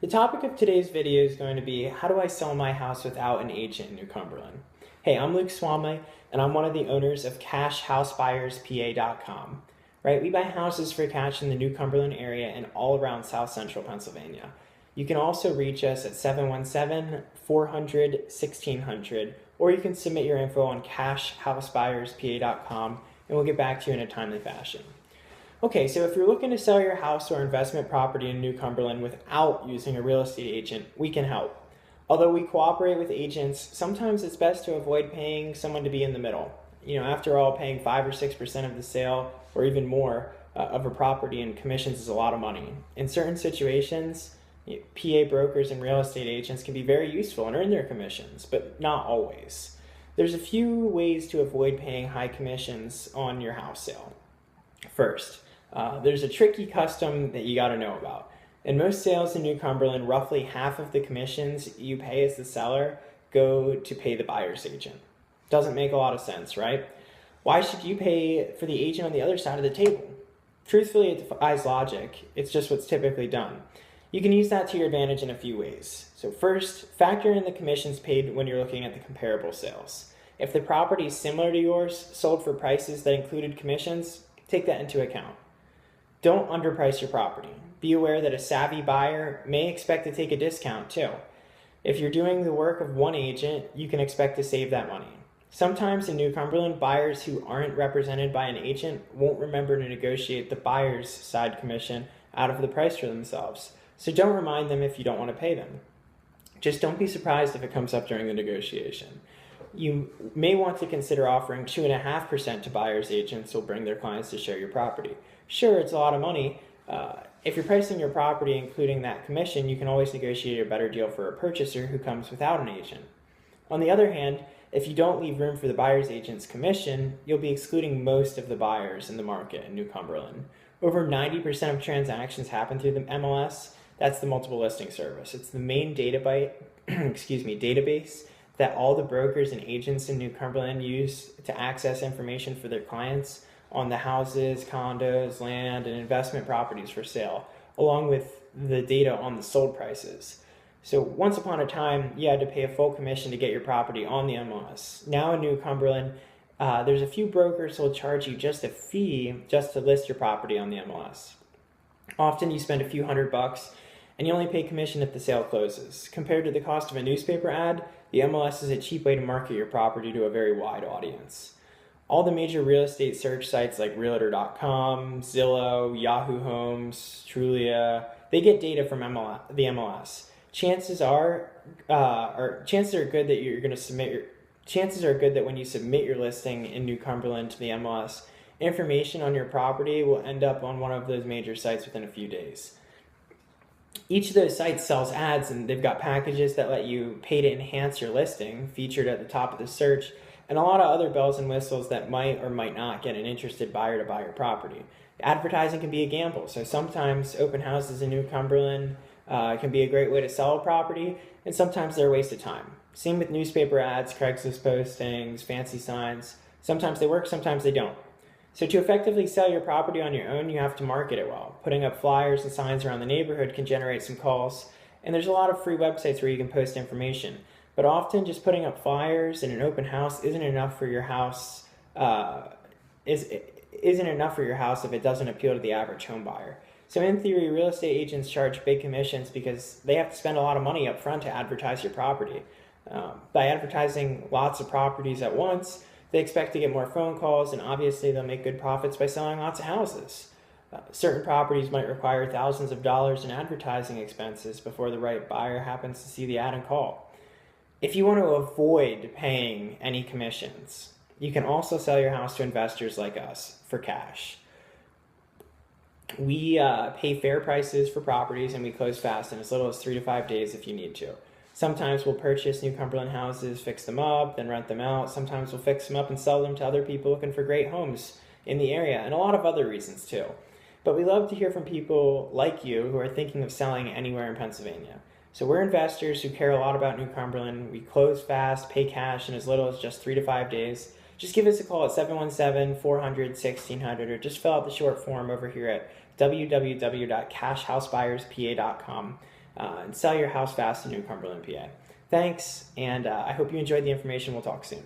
The topic of today's video is going to be, how do I sell my house without an agent in New Cumberland? Hey, I'm Luke Swomley, and I'm one of the owners of CashHouseBuyersPA.com. Right, we buy houses for cash in the New Cumberland area and all around South Central Pennsylvania. You can also reach us at 717-400-1600, or you can submit your info on CashHouseBuyersPA.com, and we'll get back to you in a timely fashion. Okay, so if you're looking to sell your house or investment property in New Cumberland without using a real estate agent, we can help. Although we cooperate with agents, sometimes it's best to avoid paying someone to be in the middle. You know, after all, paying 5 or 6% of the sale or even more of a property in commissions is a lot of money. In certain situations, PA brokers and real estate agents can be very useful and earn their commissions, but not always. There's a few ways to avoid paying high commissions on your house sale. First, there's a tricky custom that you got to know about. In most sales in New Cumberland, roughly half of the commissions you pay as the seller go to pay the buyer's agent. Doesn't make a lot of sense, right? Why should you pay for the agent on the other side of the table? Truthfully, it defies logic. It's just what's typically done. You can use that to your advantage in a few ways. So first, factor in the commissions paid when you're looking at the comparable sales. If the property is similar to yours, sold for prices that included commissions, take that into account. Don't underprice your property. Be aware that a savvy buyer may expect to take a discount too. If you're doing the work of one agent, you can expect to save that money. Sometimes in New Cumberland, buyers who aren't represented by an agent won't remember to negotiate the buyer's side commission out of the price for themselves. So don't remind them if you don't want to pay them. Just don't be surprised if it comes up during the negotiation. You may want to consider offering 2.5% to buyer's agents who will bring their clients to share your property. Sure, it's a lot of money. If you're pricing your property including that commission, you can always negotiate a better deal for a purchaser who comes without an agent. On the other hand, if you don't leave room for the buyer's agent's commission, you'll be excluding most of the buyers in the market in New Cumberland. Over 90% of transactions happen through the MLS. That's the multiple listing service. It's the main database that all the brokers and agents in New Cumberland use to access information for their clients on the houses, condos, land, and investment properties for sale, along with the data on the sold prices. So once upon a time, you had to pay a full commission to get your property on the MLS. Now in New Cumberland, there's a few brokers who will charge you just a fee just to list your property on the MLS. Often you spend a few $100 and you only pay commission if the sale closes. Compared to the cost of a newspaper ad, the MLS is a cheap way to market your property to a very wide audience. All the major real estate search sites like Realtor.com, Zillow, Yahoo Homes, Trulia, they get data from the MLS. Chances are good that when you submit your listing in New Cumberland to the MLS, information on your property will end up on one of those major sites within a few days. Each of those sites sells ads, and they've got packages that let you pay to enhance your listing, featured at the top of the search, and a lot of other bells and whistles that might or might not get an interested buyer to buy your property. Advertising can be a gamble, so sometimes open houses in New Cumberland can be a great way to sell a property, and sometimes they're a waste of time. Same with newspaper ads, Craigslist postings, fancy signs. Sometimes they work, sometimes they don't. So to effectively sell your property on your own, you have to market it well. Putting up flyers and signs around the neighborhood can generate some calls, and there's a lot of free websites where you can post information. But often just putting up flyers in an open house isn't enough for your house. Isn't enough for your house if it doesn't appeal to the average home buyer. So in theory, real estate agents charge big commissions because they have to spend a lot of money up front to advertise your property. By advertising lots of properties at once, they expect to get more phone calls, and obviously they'll make good profits by selling lots of houses. Certain properties might require thousands of dollars in advertising expenses before the right buyer happens to see the ad and call. If you want to avoid paying any commissions, you can also sell your house to investors like us for cash. We pay fair prices for properties, and we close fast in as little as 3 to 5 days if you need to. Sometimes we'll purchase New Cumberland houses, fix them up, then rent them out. Sometimes we'll fix them up and sell them to other people looking for great homes in the area, and a lot of other reasons too. But we love to hear from people like you who are thinking of selling anywhere in Pennsylvania. So we're investors who care a lot about New Cumberland. We close fast, pay cash in as little as just 3 to 5 days. Just give us a call at 717-400-1600, or just fill out the short form over here at www.cashhousebuyerspa.com. and sell your house fast in New Cumberland, PA. Thanks, and I hope you enjoyed the information. We'll talk soon.